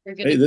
You're good Hey, to go.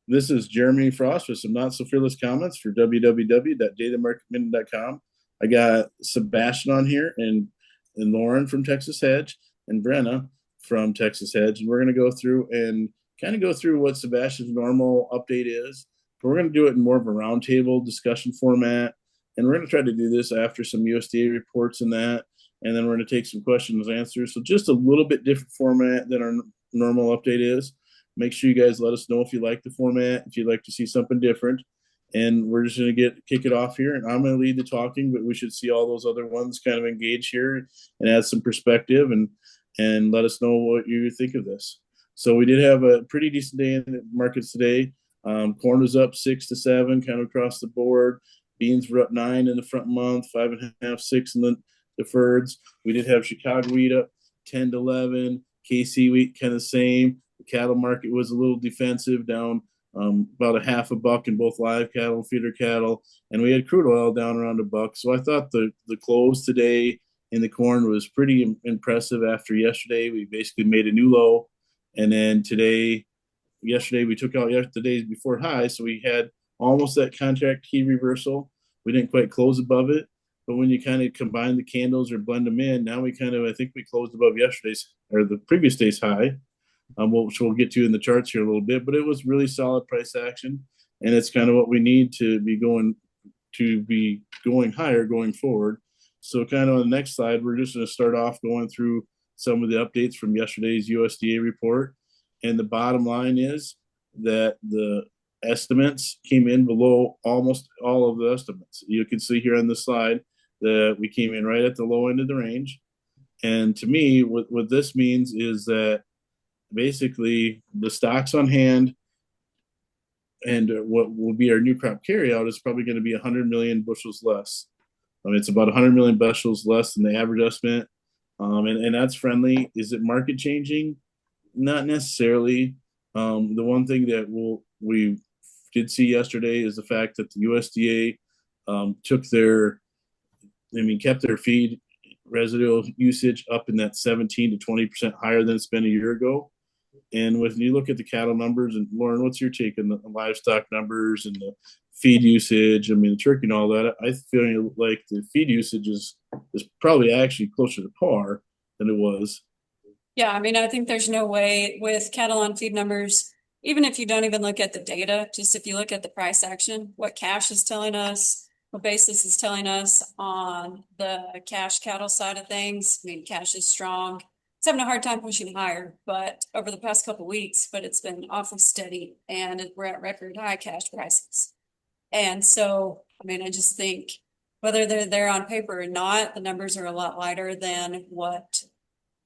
this is Jeremy Frost with some not so fearless comments for www.datamarketminute.com. I got Sebastian on here and Lauren from Texas Hedge and Brynna from Texas Hedge, and we're going to go through and kind of go through what Sebastian's normal update is. But we're going to do it in more of a roundtable discussion format, and we're going to try to do this after some USDA reports and that, and then we're going to take some questions and answers. So just a little bit different format than our normal update is. Make sure you guys let us know if you like the format, if you'd like to see something different. And we're just going to kick it off here. And I'm going to lead the talking, but we should see all those other ones kind of engage here and add some perspective and let us know what you think of this. So we did have a pretty decent day in the markets today. Corn was up 6 to 7, kind of across the board. Beans were up 9 in the front month, 5.5, 6 in the deferreds. We did have Chicago wheat up 10 to 11. KC wheat kind of the same. The cattle market was a little defensive, down about a half a buck in both live cattle and feeder cattle, and we had crude oil down around a buck. So I thought the close today in the corn was pretty impressive. After yesterday, we basically made a new low, and then yesterday we took out the days before high, so we had almost that contract key reversal. We didn't quite close above it, but when you kind of combine the candles or blend them in, now we kind of I think we closed above yesterday's or the previous day's high, which we'll get to in the charts here a little bit. But it was really solid price action, and it's kind of what we need to be going higher going forward. So, kind of on the next slide, we're just going to start off going through some of the updates from yesterday's USDA report. And the bottom line is that the estimates came in below almost all of the estimates. You can see here on the slide that we came in right at the low end of the range. And to me, what this means is that basically the stocks on hand and what will be our new crop carryout is probably going to be 100 million bushels less. I mean, it's about 100 million bushels less than the average estimate. And that's friendly. Is it market changing? Not necessarily. The one thing that we did see yesterday is the fact that the USDA kept their feed residual usage up in that 17 to 20% higher than it's been a year ago. And when you look at the cattle numbers, and Lauren, what's your take on the livestock numbers and the feed usage? I mean, the turkey and all that. I feel like the feed usage is probably actually closer to par than it was. Yeah, I mean, I think there's no way with cattle on feed numbers, even if you don't even look at the data, just if you look at the price action, what cash is telling us, what basis is telling us on the cash cattle side of things. I mean, cash is strong. It's having a hard time pushing higher, but over the past couple of weeks, but it's been awfully steady and we're at record high cash prices. And so, I mean, I just think whether they're there on paper or not, the numbers are a lot lighter than what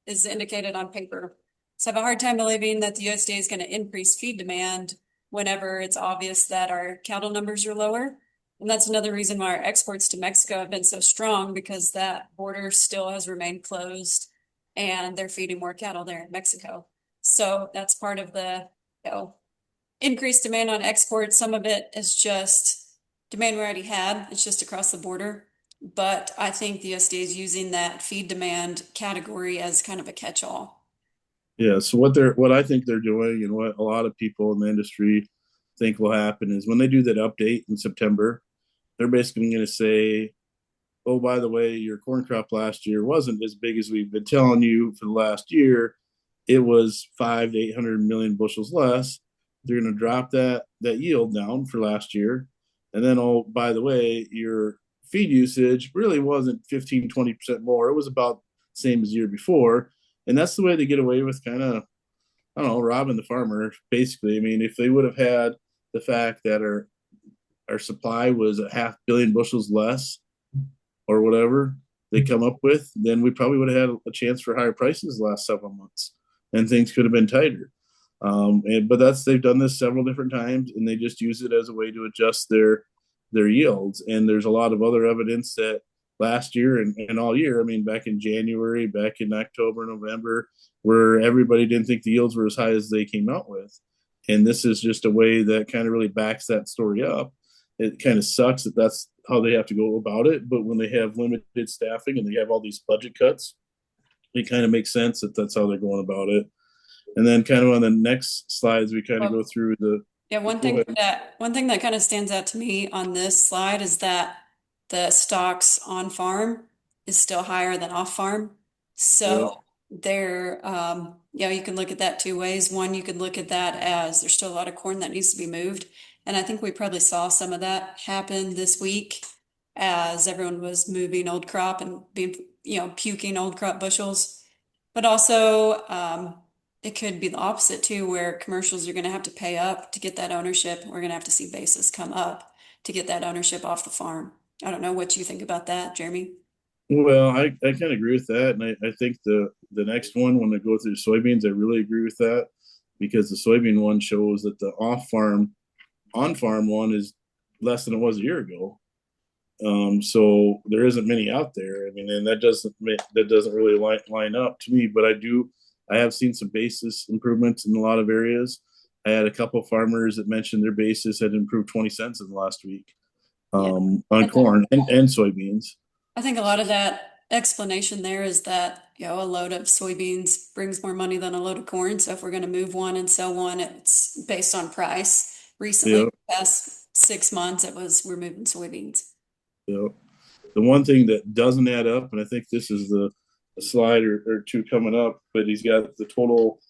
is indicated on paper. So I have a hard time believing that the USDA is going to increase feed demand whenever it's obvious that our cattle numbers are lower. And that's another reason why our exports to Mexico have been so strong, because that border still has remained closed and they're feeding more cattle there in Mexico. So that's part of the, you know, increased demand on exports. Some of it is just demand we already had. It's just across the border. But I think the USDA is using that feed demand category as kind of a catch-all. Yeah. So what I think they're doing, and what a lot of people in the industry think will happen, is when they do that update in September, they're basically going to say, "Oh, by the way, your corn crop last year wasn't as big as we've been telling you for the last year. It was 5 to 800 million bushels less. They're going to drop that yield down for last year, and then oh, by the way, your feed usage really wasn't 15-20% more. It was about the same as the year before." And that's the way they get away with kind of, I don't know, robbing the farmer. Basically, I mean, if they would have had the fact that our supply was a half billion bushels less or whatever they come up with, then we probably would have had a chance for higher prices the last several months, and things could have been tighter. But they've done this several different times, and they just use it as a way to adjust their yields. And there's a lot of other evidence that last year and all year, I mean, back in January, back in October, November, where everybody didn't think the yields were as high as they came out with. And this is just a way that kind of really backs that story up. It kind of sucks that that's how they have to go about it. But when they have limited staffing and they have all these budget cuts, it kind of makes sense that that's how they're going about it. And then kind of on the next slides, we kind of go Well, through the, yeah, go ahead. one thing that kind of stands out to me on this slide is that the stocks on farm is still higher than off farm. Yeah. So there, yeah, you can look at that two ways. One, you could look at that as there's still a lot of corn that needs to be moved. And I think we probably saw some of that happen this week as everyone was moving old crop and being, puking old crop bushels. But also, it could be the opposite too, where commercials are going to have to pay up to get that ownership. We're going to have to see basis come up to get that ownership off the farm. I don't know what you think about that, Jeremy. Well, I kind of agree with that. And I think the next one, when I go through soybeans, I really agree with that because the soybean one shows that the off farm, on farm one is less than it was a year ago. So there isn't many out there. I mean, and that doesn't really line up to me. But I have seen some basis improvements in a lot of areas. I had a couple of farmers that mentioned their basis had improved 20 cents in the last week Yeah. on corn and soybeans. I think a lot of that explanation there is that, a load of soybeans brings more money than a load of corn. So if we're going to move one and sell one, it's based on price. Recently, Yeah, past 6 months, we're moving soybeans. yeah. The one thing that doesn't add up, and I think this is the a slide or two coming up, but he's got the total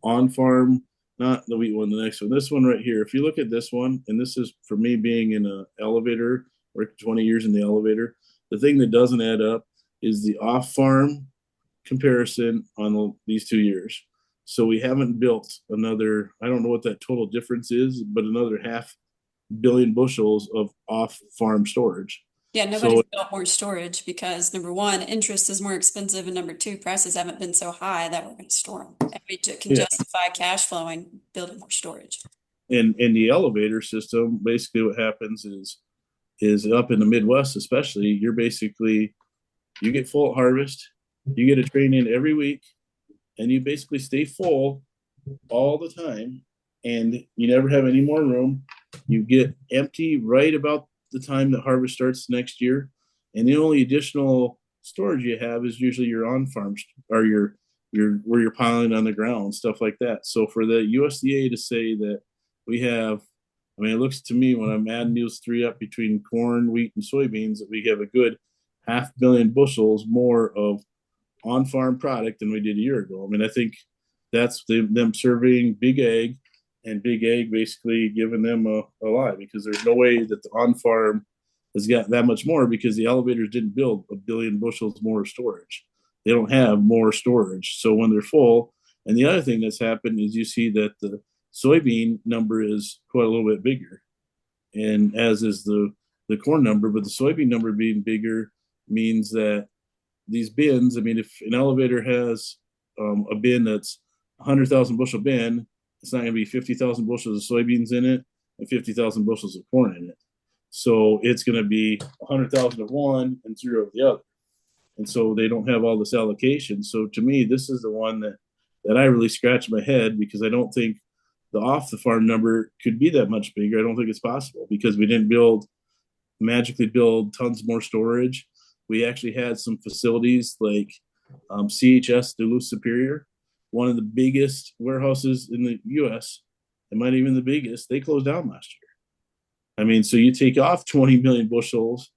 on farm, not the wheat one, the next one. This one right here. If you look at this one, and this is for me being in an elevator, worked 20 years in the elevator, the thing that doesn't add up is the off farm comparison on these 2 years. So we haven't built another, I don't know what that total difference is, but another 500,000,000 bushels of off farm storage. Yeah, nobody's So built more storage because number one, interest is more expensive, and number two, prices haven't been so high that we're going to store them. And we can yeah, justify cash flowing, building more storage. in the elevator system, basically what happens is up in the Midwest, especially, you get full at harvest, you get a train in every week, and you basically stay full all the time, and you never have any more room. You get empty right about the time that harvest starts next year, and the only additional storage you have is usually your on farm or your where you're piling on the ground, stuff like that. So for the USDA to say that we have, I mean, it looks to me when I'm adding these three up between corn, wheat, and soybeans that we have a good 500,000,000 bushels more of on-farm product than we did a year ago. I mean, I think that's them surveying big ag, and big ag basically giving them a lie, because there's no way that the on-farm has got that much more, because the elevators didn't build 1 billion bushels more storage. They don't have more storage. So when they're full, and the other thing that's happened is you see that the soybean number is quite a little bit bigger, and as is the corn number, but the soybean number being bigger means that these bins, I mean, if an elevator has a bin that's 100,000 bushel bin, it's not going to be 50,000 bushels of soybeans in it and 50,000 bushels of corn in it. So it's going to be 100,000 of one and zero of the other. And so they don't have all this allocation. So to me, this is the one that I really scratch my head, because I don't think the off the farm number could be that much bigger. I don't think it's possible, because we didn't magically build tons more storage. We actually had some facilities like CHS Duluth Superior, one of the biggest warehouses in the U.S., and might even the biggest. They closed down last year. I mean, so you take off 20 million bushels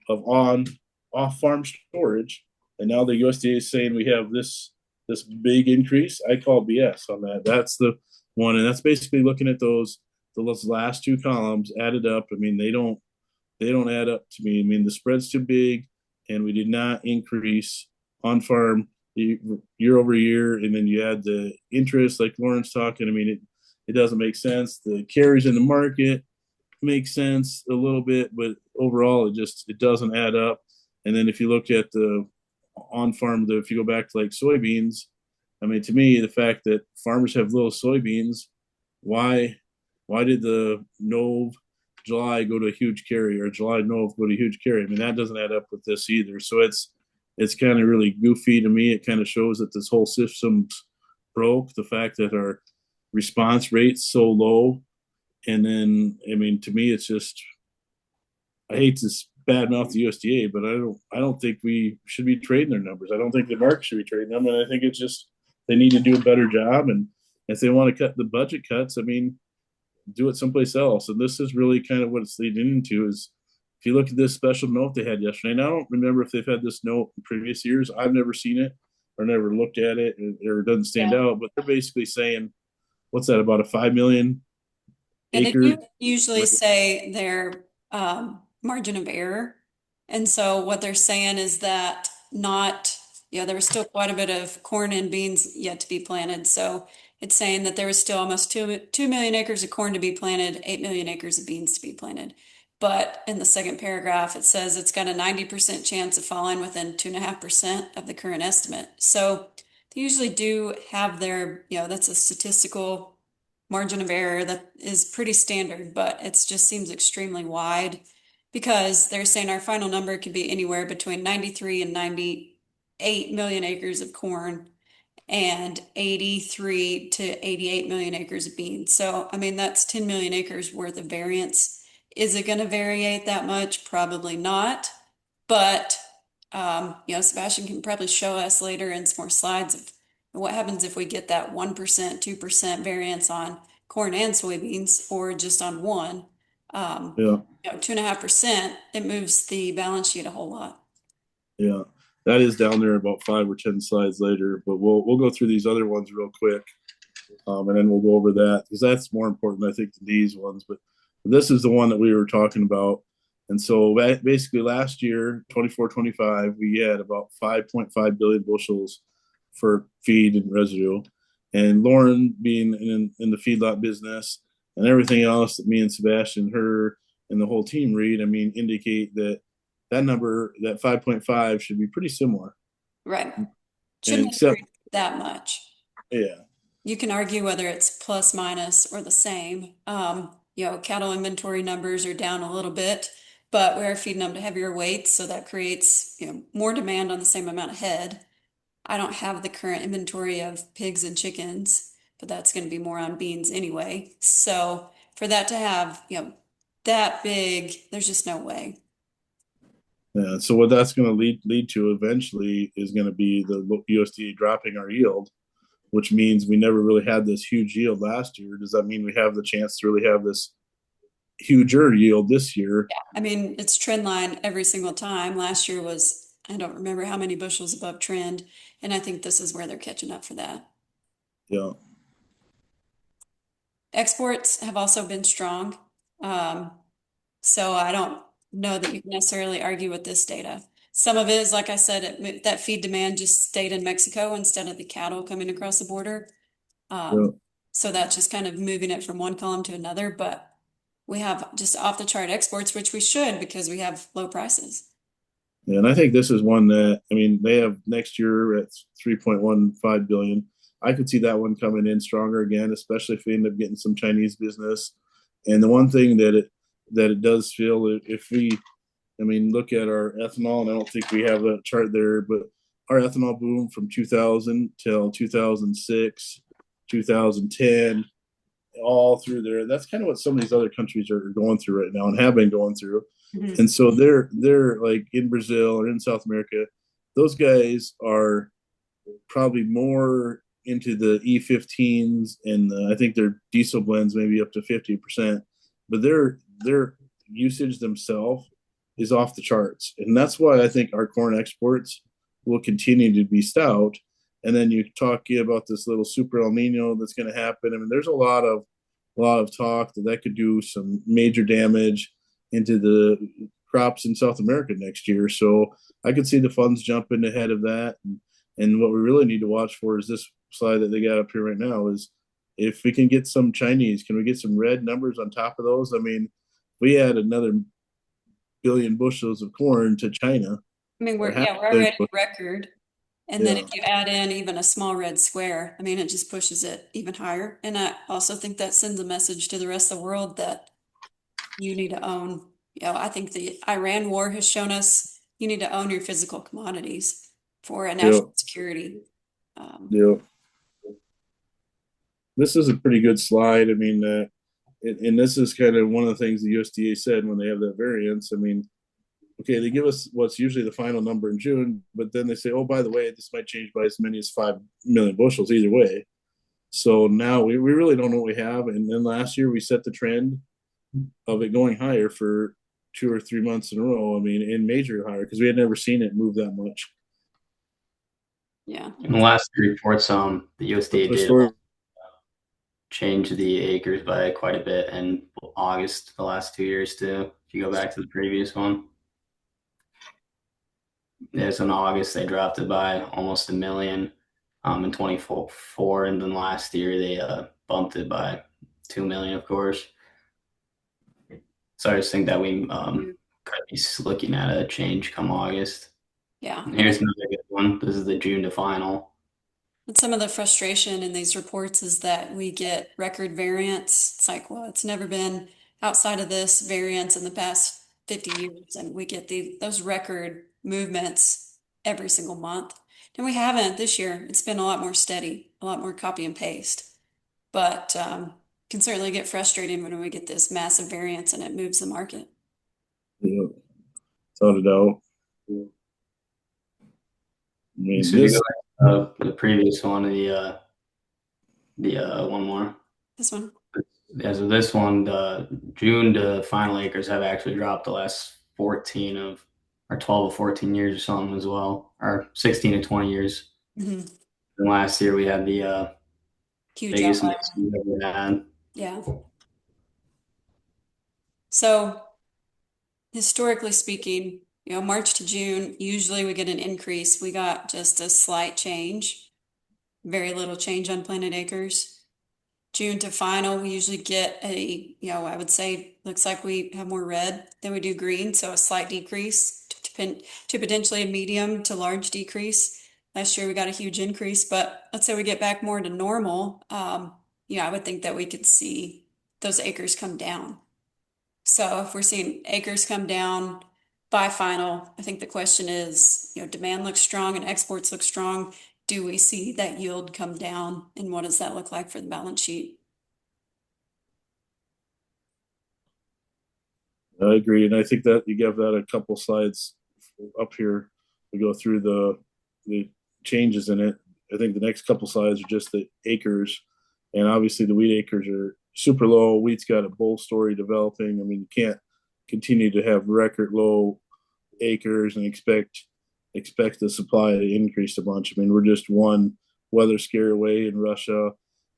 of on off farm storage, and now the USDA is saying we have this big increase. I call BS on that. That's the one, and that's basically looking at those last two columns added up. I mean, they don't add up to me. I mean, the spread's too big, and we did not increase on farm year over year. And then you add the interest, like Lauren's talking. I mean, it doesn't make sense. The carries in the market makes sense a little bit, but overall, it doesn't add up. And then if you look at the on farm, if you go back to like soybeans, I mean, to me, the fact that farmers have little soybeans, why did the Nove July go to a huge carry, or July Nove go to a huge carry? I mean, that doesn't add up with this either. So it's kind of really goofy to me. It kind of shows that this whole system's broke. The fact that our response rate's so low, and then I mean, to me, it's just, I hate to badmouth the USDA, but I don't think we should be trading their numbers. I don't think the market should be trading them, and I think it's just they need to do a better job. And If they want to cut the budget cuts, I mean, do it someplace else. And this is really kind of what it's leading into is if you look at this special note they had yesterday, and I don't remember if they've had this note in previous years. I've never seen it or never looked at it, or it doesn't stand Yeah. out, but they're basically saying, what's that, about a 5 million And they acre? do usually say their margin of error. And so what they're saying is that not, there was still quite a bit of corn and beans yet to be planted. So it's saying that there was still almost 2 million acres of corn to be planted, 8 million acres of beans to be planted. But in the second paragraph, it says it's got a 90% chance of falling within 2.5% of the current estimate. So they usually do have their, that's a statistical margin of error that is pretty standard, but it just seems extremely wide because they're saying our final number could be anywhere between 93 and 98 million acres of corn and 83 to 88 million acres of beans. So, I mean, that's 10 million acres worth of variance. Is it going to variate that much? Probably not. But, Sebastian can probably show us later in some more slides of what happens if we get that 1%, 2% variance on corn and soybeans, or just on one. Yeah, 2.5%, it moves the balance sheet a whole lot. yeah. That is down there about 5 or 10 slides later, but we'll go through these other ones real quick, and then we'll go over that because that's more important, I think, than these ones. But this is the one that we were talking about. And so basically last year, 24-25, we had about 5.5 billion bushels for feed and residue. And Lauren, being in the feedlot business and everything else that me and Sebastian, her, and the whole team read, I mean, indicate that that number, that 5.5, should be pretty similar. Right. And Shouldn't except, vary that much. yeah, You can argue whether it's plus, minus, or the same. Cattle inventory numbers are down a little bit, but we're feeding them to heavier weights, so that creates, more demand on the same amount of head. I don't have the current inventory of pigs and chickens, but that's going to be more on beans anyway. So for that to have, that big, there's just no way. yeah. So what that's going to lead to eventually is going to be the USDA dropping our yield, which means we never really had this huge yield last year. Does that mean we have the chance to really have this huger yield this year? I mean, it's trend line every single time. Last year was, I don't remember how many bushels above trend, and I think this is where they're catching up for that. Yeah, Exports have also been strong. Um, so I don't know that you can necessarily argue with this data. Some of it is, like I said, that feed demand just stayed in Mexico instead of the cattle coming across the border. yeah. So that's just kind of moving it from one column to another. But we have just off the chart exports, which we should because we have low prices. Yeah, and I think this is one that, I mean, they have next year at 3.15 billion. I could see that one coming in stronger again, especially if we end up getting some Chinese business. And the one thing that it does feel, if we, I mean, look at our ethanol, and I don't think we have a chart there, but our ethanol boom from 2000 till 2006, 2010, all through there. That's kind of what some of these other countries are going through right now and have been going through. Mhm. And so they're like in Brazil or in South America, those guys are probably more into the E15s, and I think their diesel blends maybe up to 50%, but their usage themselves is off the charts, and that's why I think our corn exports will continue to be stout. And then you talk about this little super El Nino that's going to happen. I mean, there's a lot of talk that could do some major damage into the crops in South America next year. So I could see the funds jumping ahead of that. And what we really need to watch for is this slide that they got up here right now is if we can get some Chinese, can we get some red numbers on top of those? I mean, we had another billion bushels of corn to China, I mean, or half we're a billion. already record. And then Yeah, if you add in even a small red square, I mean, it just pushes it even higher. And I also think that sends a message to the rest of the world that you need to own. I think the Iran war has shown us you need to own your physical commodities for a yeah, national security. Um, yeah. This is a pretty good slide. I mean, and this is kind of one of the things the USDA said when they have that variance. I mean, okay, they give us what's usually the final number in June, but then they say, oh, by the way, this might change by as many as 5 million bushels either way. So now we really don't know what we have. And then last year we set the trend of it going higher for 2 or 3 months in a row. I mean, in major higher because we had never seen it move that much. Yeah. In the last three reports, the USDA The did story, change the acres by quite a bit in August the last 2 years too. If you go back to the previous one, yeah, so in August they dropped it by almost a million, in 24, and then last year they bumped it by 2 million, of course. So I just think that we could be looking at a change come August. Yeah. Here's another good one. This is the June to final. And some of the frustration in these reports is that we get record variance. It's like, well, it's never been outside of this variance in the past 50 years. And we get those record movements every single month. And we haven't this year. It's been a lot more steady, a lot more copy and paste. But can certainly get frustrating when we get this massive variance and it moves the market. you know, without a doubt. I mean, So if you this go back to the previous one, the one more. This one. As of this one, the June to final acres have actually dropped the last 14 of, or 12 or 14 years or something as well, or 16 to 20 years. Mhm. And last year we had the Huge biggest outlier. mix we've ever had. Yeah. So historically speaking, March to June, usually we get an increase. We got just a slight change, very little change on planted acres. June to final, we usually get I would say, looks like we have more red than we do green, so a slight decrease to potentially a medium to large decrease. Last year we got a huge increase, but let's say we get back more to normal. I would think that we could see those acres come down. So if we're seeing acres come down by final, I think the question is, demand looks strong and exports look strong. Do we see that yield come down, and what does that look like for the balance sheet? I agree, and I think that you give that a couple slides up here. We go through the changes in it. I think the next couple slides are just the acres, and obviously the wheat acres are super low. Wheat's got a bull story developing. I mean, you can't continue to have record low acres and expect the supply to increase a bunch. I mean, we're just one weather scare away in Russia.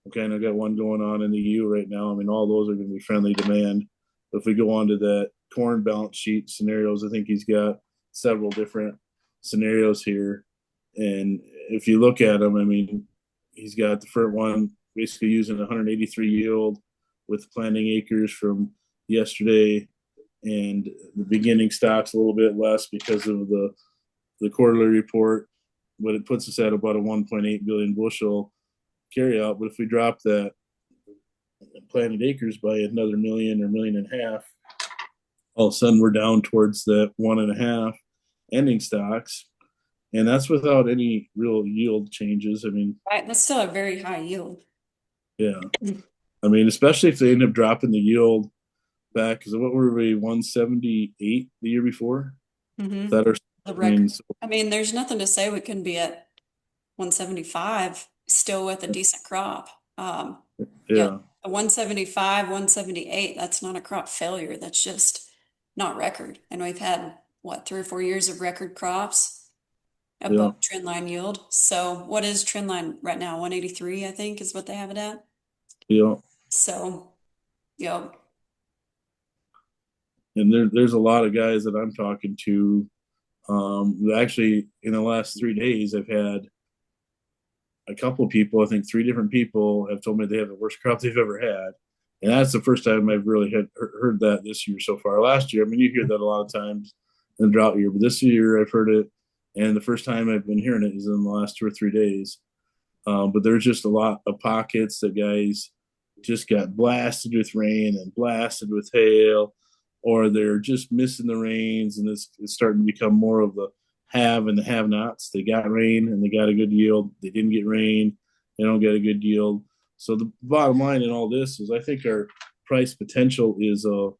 We kind of got one going on in the EU right now. I mean, all those are going to be friendly demand. But if we go on to that corn balance sheet scenarios, I think he's got several different scenarios here. And if you look at them, I mean, he's got the first one basically using 183 yield with planting acres from yesterday, and the beginning stock's a little bit less because of the quarterly report, but it puts us at about a 1.8 billion bushel carryout. But if we drop that planted acres by another million or million and a half, all of a sudden we're down towards that 1.5 ending stocks. And that's without any real yield changes. I mean, Right, that's still a very high yield. yeah. I mean, especially if they end up dropping the yield back, because what were we, 178 the year before? Mm-hmm. That are, The I mean, record. I mean, there's nothing to say we couldn't be at 175 still with a decent crop. yeah, A 175, 178, that's not a crop failure. That's just not record. And we've had, what, 3 or 4 years of record crops yeah, above trend line yield. So what is trend line right now? 183, I think, is what they have it at. yeah. So, yeah, And there's a lot of guys that I'm talking to. Actually, in the last 3 days, I've had a couple of people. I think 3 different people have told me they have the worst crop they've ever had, and that's the first time I've really heard that this year so far. Last year, I mean, you hear that a lot of times in the drought year, but this year I've heard it, and the first time I've been hearing it is in the last 2 or 3 days. But there's just a lot of pockets that guys just got blasted with rain and blasted with hail, or they're just missing the rains, and it's starting to become more of the have and the have nots. They got rain and they got a good yield. They didn't get rain, they don't get a good yield. So the bottom line in all this is I think our price potential is a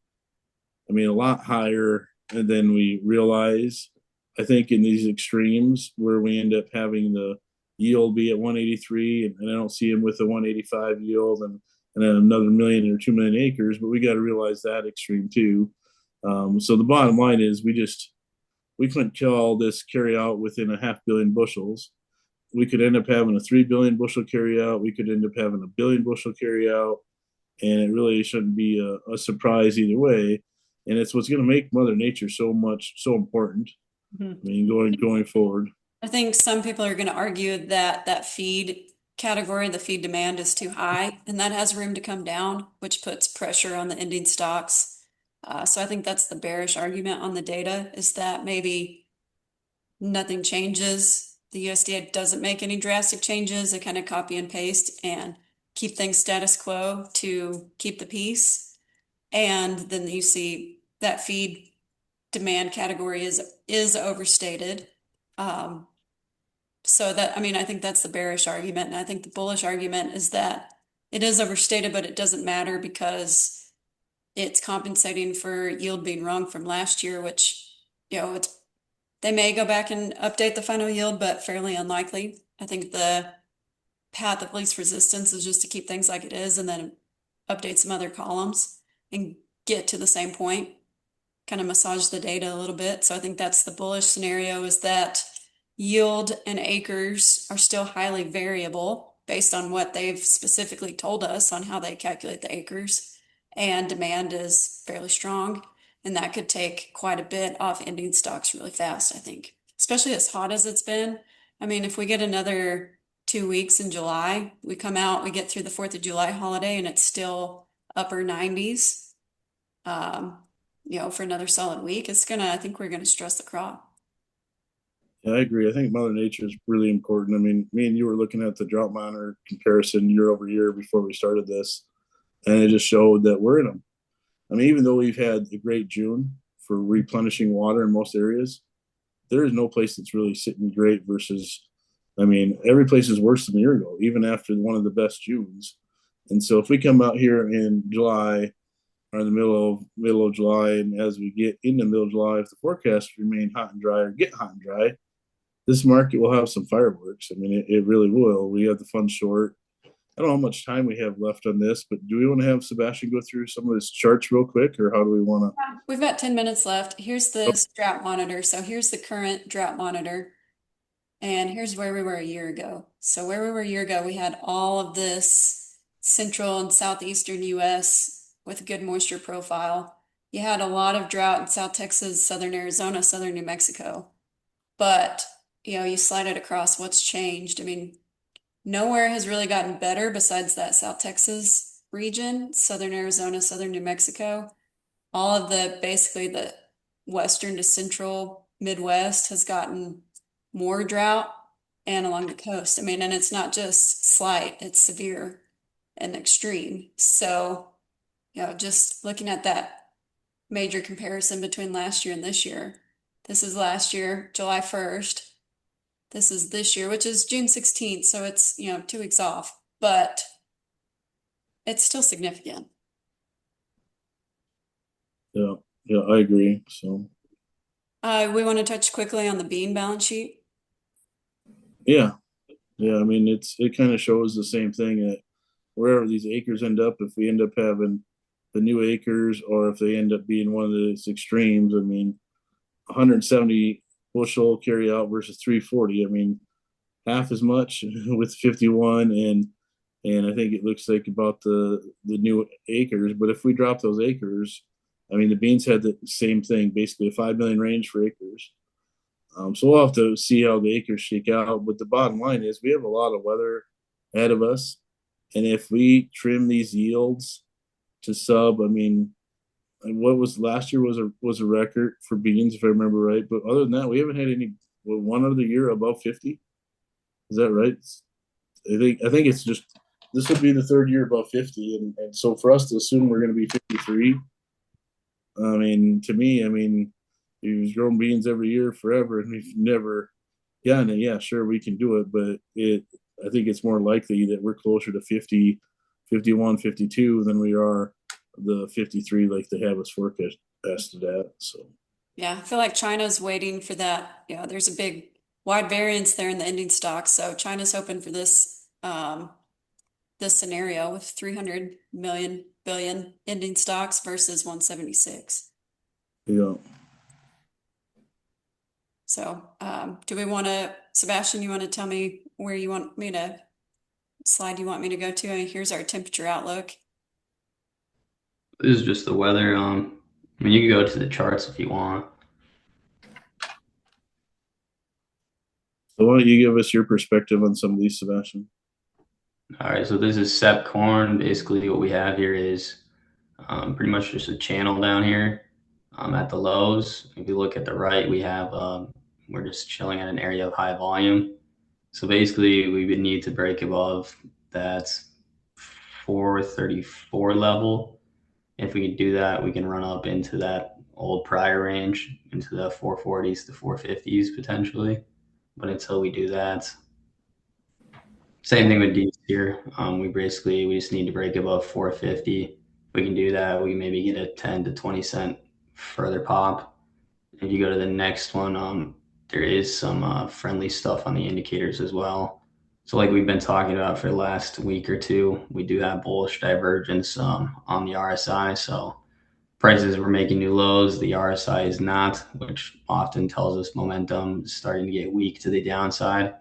lot higher than we realize. I think in these extremes where we end up having the yield be at 183, and I don't see them with a 185 yield and then another million or 2 million acres. But we got to realize that extreme too. So the bottom line is we couldn't kill all this carry out within a 500,000,000 bushels. We could end up having a 3 billion bushel carry out. We could end up having a billion bushel carry out, and it really shouldn't be a surprise either way. And it's what's going to make Mother Nature so important. I mean, going forward. I think some people are going to argue that that feed category, the feed demand is too high, and that has room to come down, which puts pressure on the ending stocks. So I think that's the bearish argument on the data, is that maybe nothing changes. The USDA doesn't make any drastic changes. They kind of copy and paste and keep things status quo to keep the peace. And then you see that feed demand category is overstated. So that, I mean, I think that's the bearish argument. And I think the bullish argument is that it is overstated, but it doesn't matter because it's compensating for yield being wrong from last year, which, they may go back and update the final yield, but fairly unlikely. I think the path of least resistance is just to keep things like it is and then update some other columns and get to the same point, kind of massage the data a little bit. So I think that's the bullish scenario, is that yield and acres are still highly variable based on what they've specifically told us on how they calculate the acres, and demand is fairly strong, and that could take quite a bit off ending stocks really fast, I think, especially as hot as it's been. I mean, if we get another 2 weeks in July, we come out, we get through the 4th of July holiday and it's still upper 90s, for another solid week, I think we're gonna stress the crop. Yeah, I agree. I think Mother Nature is really important. I mean, me and you were looking at the drought monitor comparison year over year before we started this, and it just showed that we're in them. I mean, even though we've had a great June for replenishing water in most areas, there is no place that's really sitting great versus, I mean, every place is worse than a year ago, even after one of the best Junes. And so if we come out here in July or in the middle of July, and as we get in the middle of July, if the forecasts remain hot and dry or get hot and dry, this market will have some fireworks. I mean, it really will. We have the fun short. I don't know how much time we have left on this, but do we want to have Sebastian go through some of his charts real quick, or how do we want to? We've got 10 minutes left. Here's the drought monitor. So here's the current drought monitor. And here's where we were a year ago. So where we were a year ago, we had all of this central and southeastern US with a good moisture profile. You had a lot of drought in South Texas, southern Arizona, southern New Mexico. But, you slide it across, what's changed? I mean, nowhere has really gotten better besides that South Texas region, southern Arizona, southern New Mexico. All of basically the western to central Midwest has gotten more drought, and along the coast. I mean, and it's not just slight, it's severe and extreme. So, just looking at that major comparison between last year and this year. This is last year, July 1st. This is this year, which is June 16th. So it's, 2 weeks off, but it's still significant. Yeah, I agree. So, we want to touch quickly on the bean balance sheet. yeah. I mean, it kind of shows the same thing that wherever these acres end up, if we end up having the new acres, or if they end up being one of those extremes, I mean, 170 bushel carry out versus 340. I mean, half as much with 51, and I think it looks like about the new acres. But if we drop those acres, I mean, the beans had the same thing, basically a 5 million range for acres. So we'll have to see how the acres shake out. But the bottom line is we have a lot of weather ahead of us. And if we trim these yields to sub, I mean, what was last year was a record for beans, if I remember right. But other than that, we haven't had one other year above 50. Is that right? I think it's just, this would be the third year above 50. And so for us to assume we're going to be 53, I mean, to me, I mean, we've grown beans every year forever, and we've never gotten it. Yeah, sure, we can do it, but I think it's more likely that we're closer to 50, 51, 52 than we are the 53 like they have us forecasted at. So yeah, I feel like China's waiting for that. There's a big wide variance there in the ending stock. So China's hoping for this this scenario with 300 million billion ending stocks versus 176. Yeah. So do we want to, Sebastian, you want to tell me where you want me to slide you want me to go to? And here's our temperature outlook. This is just the weather. I mean, you can go to the charts if you want. So why don't you give us your perspective on some of these, Sebastian? All right, so this is Sep corn. Basically, what we have here is pretty much just a channel down here at the lows. If you look at the right, we have we're just chilling at an area of high volume. So basically, we would need to break above that 434 level. If we can do that, we can run up into that old prior range, into the 440s to 450s potentially. But until we do that, same thing with D's here. We just need to break above 450. If we can do that, we maybe get a 10 to 20 cent further pop. If you go to the next one, there is some friendly stuff on the indicators as well. So like we've been talking about for the last week or two, we do have bullish divergence on the RSI. So prices were making new lows. The RSI is not, which often tells us momentum is starting to get weak to the downside.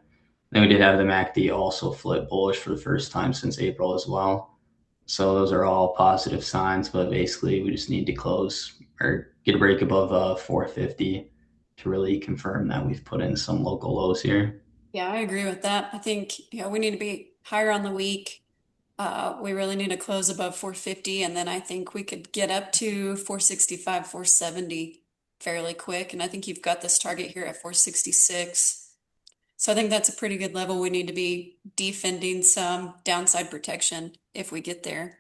Then we did have the MACD also flip bullish for the first time since April as well. So those are all positive signs, but basically we just need to close or get a break above 450 to really confirm that we've put in some local lows here. Yeah, I agree with that. I think, we need to be higher on the week. We really need to close above 450, and then I think we could get up to 465, 470 fairly quick. And I think you've got this target here at 466. So I think that's a pretty good level. We need to be defending some downside protection if we get there.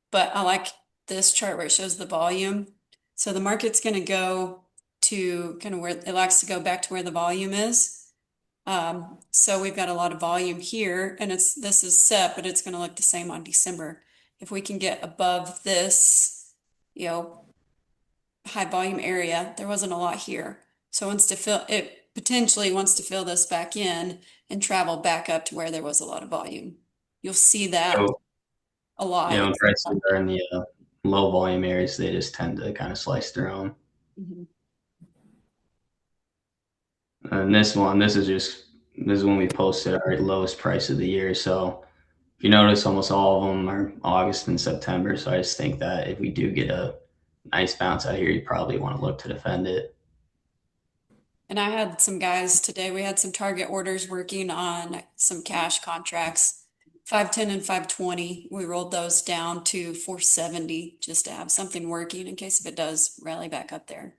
But I like this chart where it shows the volume. So the market's going to go to kind of where it likes to go back to where the volume is. So we've got a lot of volume here, and this is set, but it's going to look the same on December. If we can get above this, high volume area, there wasn't a lot here. So it wants to fill it potentially wants to fill this back in and travel back up to where there was a lot of volume. You'll see that So, a lot. when prices are in the low volume areas, they just tend to kind of slice their own. Mhm. And this is when we posted our lowest price of the year. So if you notice, almost all of them are August and September. So I just think that if we do get a nice bounce out here, you probably want to look to defend it. And I had some guys today, we had some target orders working on some cash contracts, 510 and 520. We rolled those down to 470 just to have something working in case if it does rally back up there.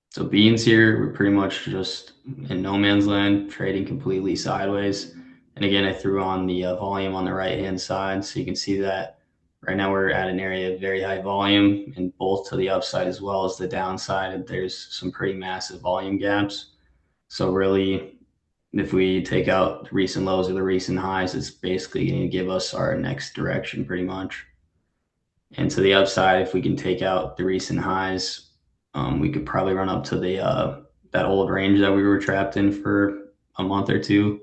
So beans here, we're pretty much just in no man's land, trading completely sideways. And again, I threw on the volume on the right-hand side. So you can see that right now we're at an area of very high volume, and both to the upside as well as the downside, there's some pretty massive volume gaps. So really, if we take out the recent lows or the recent highs, it's basically going to give us our next direction pretty much. And to the upside, if we can take out the recent highs, we could probably run up to the that old range that we were trapped in for a month or two,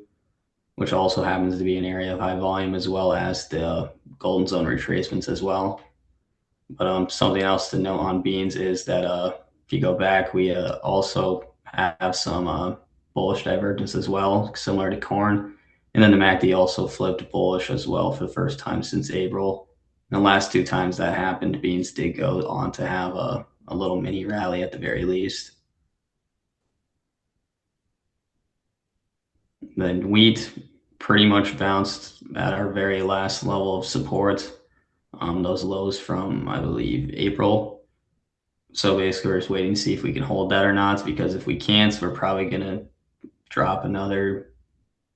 which also happens to be an area of high volume as well as the golden zone retracements as well. But something else to note on beans is that if you go back, we also have some bullish divergence as well, similar to corn. And then the MACD also flipped bullish as well for the first time since April. And the last two times that happened, beans did go on to have a little mini rally at the very least. Then wheat pretty much bounced at our very last level of support. Those lows from, I believe, April. So basically, we're just waiting to see if we can hold that or not, because if we can't, we're probably going to drop another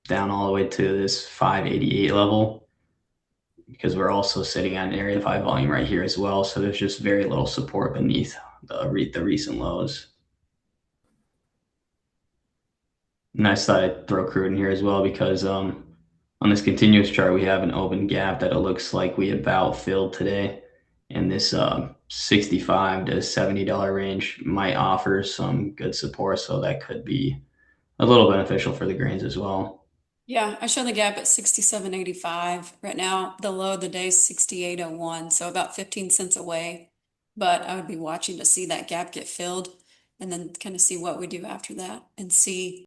down all the way to this 588 level, because we're also sitting at an area of high volume right here as well. So there's just very little support beneath the recent lows. And I thought I'd throw crude in here as well because on this continuous chart, we have an open gap that it looks like we about filled today. And this $65 to $70 range might offer some good support, so that could be a little beneficial for the grains as well. Yeah, I show the gap at 67.85 right now. The low of the day is 68.01, so about 15 cents away. But I would be watching to see that gap get filled and then kind of see what we do after that and see